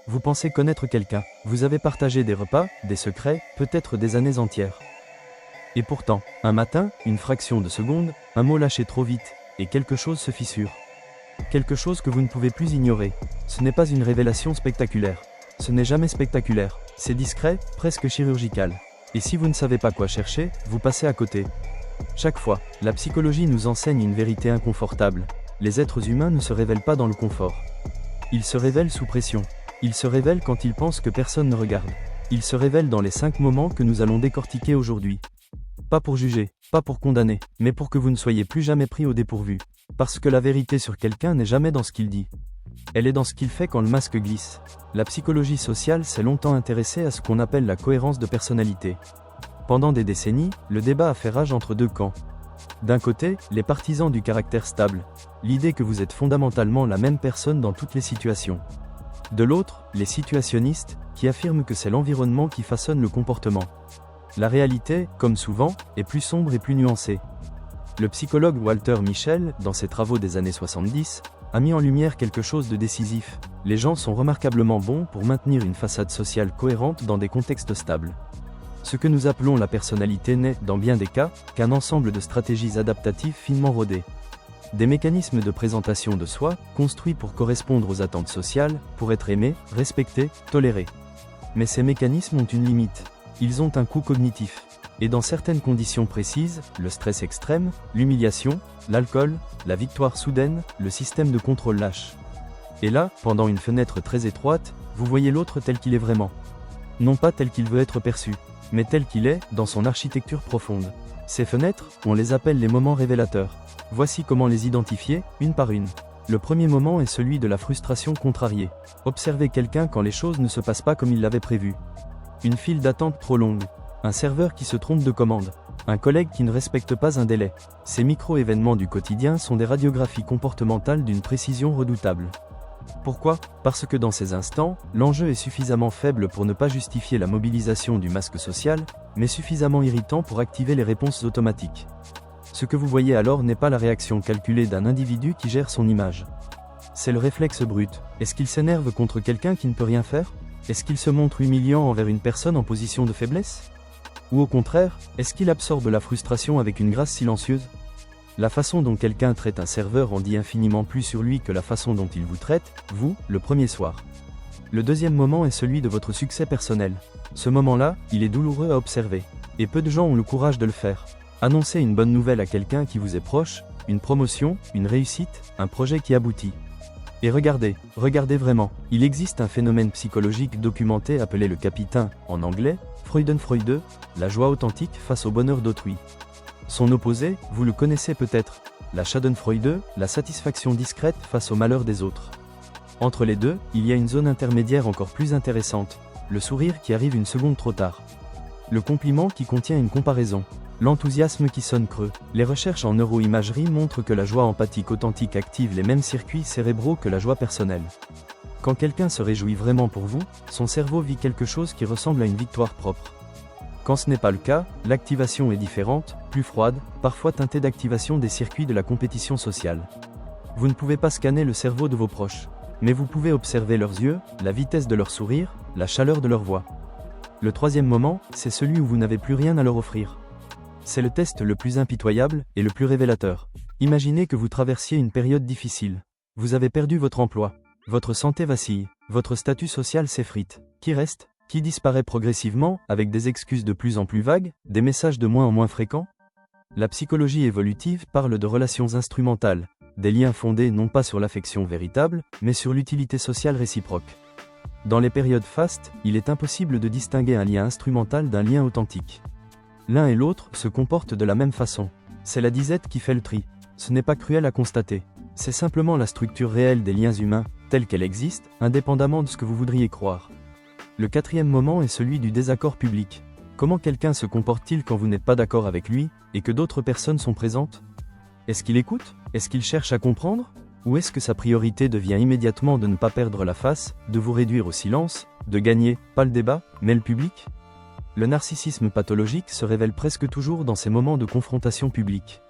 Vous pensez connaître quelqu'un, vous avez partagé des repas, des secrets, peut-être des années entières. Et pourtant, un matin, une fraction de seconde, un mot lâché trop vite, et quelque chose se fissure. Quelque chose que vous ne pouvez plus ignorer. Ce n'est pas une révélation spectaculaire. Ce n'est jamais spectaculaire. C'est discret, presque chirurgical. Et si vous ne savez pas quoi chercher, vous passez à côté. Chaque fois, la psychologie nous enseigne une vérité inconfortable. Les êtres humains ne se révèlent pas dans le confort. Ils se révèlent sous pression. Ils se révèlent quand ils pensent que personne ne regarde. Ils se révèlent dans les 5 moments que nous allons décortiquer aujourd'hui. Pas pour juger, pas pour condamner, mais pour que vous ne soyez plus jamais pris au dépourvu. Parce que la vérité sur quelqu'un n'est jamais dans ce qu'il dit. Elle est dans ce qu'il fait quand le masque glisse. La psychologie sociale s'est longtemps intéressée à ce qu'on appelle la cohérence de personnalité. Pendant des décennies, le débat a fait rage entre deux camps. D'un côté, les partisans du caractère stable, l'idée que vous êtes fondamentalement la même personne dans toutes les situations. De l'autre, les situationnistes, qui affirment que c'est l'environnement qui façonne le comportement. La réalité, comme souvent, est plus sombre et plus nuancée. Le psychologue Walter Mischel, dans ses travaux des années 70, a mis en lumière quelque chose de décisif. Les gens sont remarquablement bons pour maintenir une façade sociale cohérente dans des contextes stables. Ce que nous appelons la personnalité n'est, dans bien des cas, qu'un ensemble de stratégies adaptatives finement rodées. Des mécanismes de présentation de soi, construits pour correspondre aux attentes sociales, pour être aimé, respecté, toléré. Mais ces mécanismes ont une limite. Ils ont un coût cognitif. Et dans certaines conditions précises, le stress extrême, l'humiliation, l'alcool, la victoire soudaine, le système de contrôle lâche. Et là, pendant une fenêtre très étroite, vous voyez l'autre tel qu'il est vraiment. Non pas tel qu'il veut être perçu, mais tel qu'il est, dans son architecture profonde. Ces fenêtres, on les appelle les moments révélateurs. Voici comment les identifier, une par une. Le premier moment est celui de la frustration contrariée. Observez quelqu'un quand les choses ne se passent pas comme il l'avait prévu. Une file d'attente trop longue. Un serveur qui se trompe de commande. Un collègue qui ne respecte pas un délai. Ces micro-événements du quotidien sont des radiographies comportementales d'une précision redoutable. Pourquoi ? Parce que dans ces instants, l'enjeu est suffisamment faible pour ne pas justifier la mobilisation du masque social, mais suffisamment irritant pour activer les réponses automatiques. Ce que vous voyez alors n'est pas la réaction calculée d'un individu qui gère son image. C'est le réflexe brut. Est-ce qu'il s'énerve contre quelqu'un qui ne peut rien faire ? Est-ce qu'il se montre humiliant envers une personne en position de faiblesse ? Ou au contraire, est-ce qu'il absorbe la frustration avec une grâce silencieuse ? La façon dont quelqu'un traite un serveur en dit infiniment plus sur lui que la façon dont il vous traite, vous, le premier soir. Le deuxième moment est celui de votre succès personnel. Ce moment-là, il est douloureux à observer. Et peu de gens ont le courage de le faire. Annoncez une bonne nouvelle à quelqu'un qui vous est proche, une promotion, une réussite, un projet qui aboutit. Et regardez vraiment. Il existe un phénomène psychologique documenté appelé le capitin, en anglais, Freudenfreude, la joie authentique face au bonheur d'autrui. Son opposé, vous le connaissez peut-être, la Schadenfreude, la satisfaction discrète face au malheur des autres. Entre les deux, il y a une zone intermédiaire encore plus intéressante, le sourire qui arrive une seconde trop tard. Le compliment qui contient une comparaison. L'enthousiasme qui sonne creux. Les recherches en neuroimagerie montrent que la joie empathique authentique active les mêmes circuits cérébraux que la joie personnelle. Quand quelqu'un se réjouit vraiment pour vous, son cerveau vit quelque chose qui ressemble à une victoire propre. Quand ce n'est pas le cas, l'activation est différente, plus froide, parfois teintée d'activation des circuits de la compétition sociale. Vous ne pouvez pas scanner le cerveau de vos proches, mais vous pouvez observer leurs yeux, la vitesse de leur sourire, la chaleur de leur voix. Le troisième moment, c'est celui où vous n'avez plus rien à leur offrir. C'est le test le plus impitoyable et le plus révélateur. Imaginez que vous traversiez une période difficile. Vous avez perdu votre emploi. Votre santé vacille. Votre statut social s'effrite. Qui reste ? Qui disparaît progressivement, avec des excuses de plus en plus vagues, des messages de moins en moins fréquents ? La psychologie évolutive parle de relations instrumentales, des liens fondés non pas sur l'affection véritable, mais sur l'utilité sociale réciproque. Dans les périodes fastes, il est impossible de distinguer un lien instrumental d'un lien authentique. L'un et l'autre se comportent de la même façon. C'est la disette qui fait le tri. Ce n'est pas cruel à constater. C'est simplement la structure réelle des liens humains, telle qu'elle existe, indépendamment de ce que vous voudriez croire. Le quatrième moment est celui du désaccord public. Comment quelqu'un se comporte-t-il quand vous n'êtes pas d'accord avec lui, et que d'autres personnes sont présentes ? Est-ce qu'il écoute ? Est-ce qu'il cherche à comprendre ? Ou est-ce que sa priorité devient immédiatement de ne pas perdre la face, de vous réduire au silence, de gagner, pas le débat, mais le public ? Le narcissisme pathologique se révèle presque toujours dans ces moments de confrontation publique.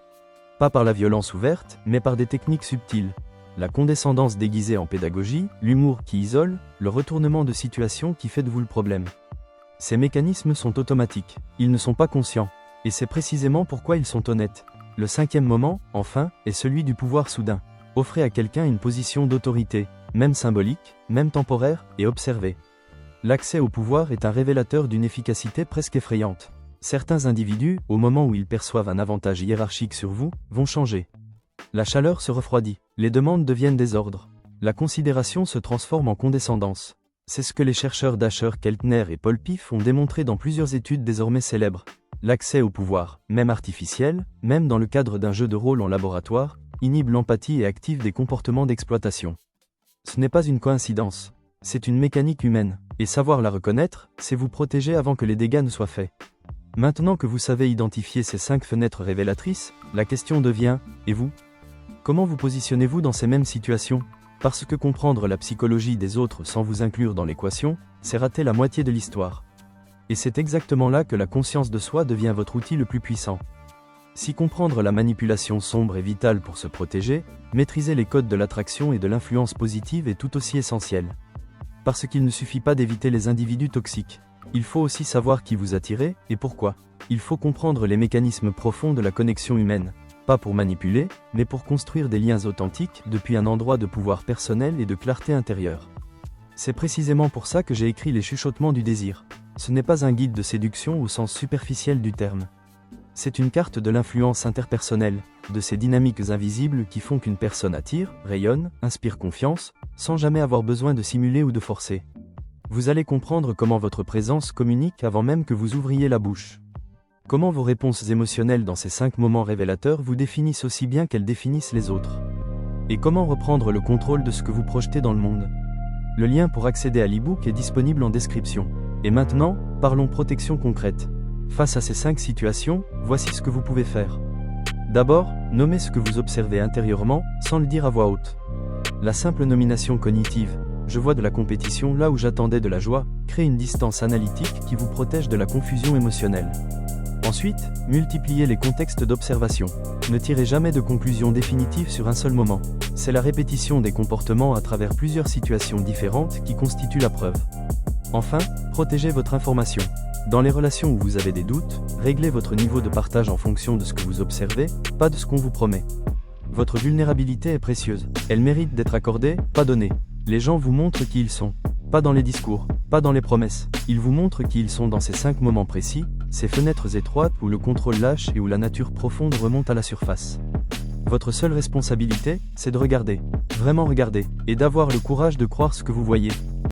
Pas par la violence ouverte, mais par des techniques subtiles. la condescendance déguisée en pédagogie, l'humour qui isole, le retournement de situation qui fait de vous le problème. Ces mécanismes sont automatiques, ils ne sont pas conscients, et c'est précisément pourquoi ils sont honnêtes. Le cinquième moment, enfin, est celui du pouvoir soudain. Offrez à quelqu'un une position d'autorité, même symbolique, même temporaire, et observez. L'accès au pouvoir est un révélateur d'une efficacité presque effrayante. Certains individus, au moment où ils perçoivent un avantage hiérarchique sur vous, vont changer. La chaleur se refroidit, les demandes deviennent des ordres. La considération se transforme en condescendance. C'est ce que les chercheurs Dasher Keltner et Paul Piff ont démontré dans plusieurs études désormais célèbres. L'accès au pouvoir, même artificiel, même dans le cadre d'un jeu de rôle en laboratoire, inhibe l'empathie et active des comportements d'exploitation. Ce n'est pas une coïncidence. C'est une mécanique humaine, et savoir la reconnaître, c'est vous protéger avant que les dégâts ne soient faits. Maintenant que vous savez identifier ces 5 fenêtres révélatrices, la question devient, et vous? Comment vous positionnez-vous dans ces mêmes situations? Parce que comprendre la psychologie des autres sans vous inclure dans l'équation, c'est rater la moitié de l'histoire. Et c'est exactement là que la conscience de soi devient votre outil le plus puissant. Si comprendre la manipulation sombre est vital pour se protéger, maîtriser les codes de l'attraction et de l'influence positive est tout aussi essentiel. Parce qu'il ne suffit pas d'éviter les individus toxiques. Il faut aussi savoir qui vous attirez, et pourquoi. Il faut comprendre les mécanismes profonds de la connexion humaine. Pas pour manipuler, mais pour construire des liens authentiques depuis un endroit de pouvoir personnel et de clarté intérieure. C'est précisément pour ça que j'ai écrit Les Chuchotements du désir. Ce n'est pas un guide de séduction au sens superficiel du terme. C'est une carte de l'influence interpersonnelle, de ces dynamiques invisibles qui font qu'une personne attire, rayonne, inspire confiance, sans jamais avoir besoin de simuler ou de forcer. Vous allez comprendre comment votre présence communique avant même que vous ouvriez la bouche. Comment vos réponses émotionnelles dans ces 5 moments révélateurs vous définissent aussi bien qu'elles définissent les autres. Et comment reprendre le contrôle de ce que vous projetez dans le monde. Le lien pour accéder à l'e-book est disponible en description. Et maintenant, parlons protection concrète. Face à ces 5 situations, voici ce que vous pouvez faire. D'abord, nommez ce que vous observez intérieurement, sans le dire à voix haute. La simple nomination cognitive, je vois de la compétition là où j'attendais de la joie, crée une distance analytique qui vous protège de la confusion émotionnelle. Ensuite, multipliez les contextes d'observation. Ne tirez jamais de conclusion définitive sur un seul moment. C'est la répétition des comportements à travers plusieurs situations différentes qui constitue la preuve. Enfin, protégez votre information. Dans les relations où vous avez des doutes, réglez votre niveau de partage en fonction de ce que vous observez, pas de ce qu'on vous promet. Votre vulnérabilité est précieuse. Elle mérite d'être accordée, pas donnée. Les gens vous montrent qui ils sont. Pas dans les discours, pas dans les promesses. Ils vous montrent qui ils sont dans ces 5 moments précis, ces fenêtres étroites où le contrôle lâche et où la nature profonde remonte à la surface. Votre seule responsabilité, c'est de regarder, vraiment regarder, et d'avoir le courage de croire ce que vous voyez.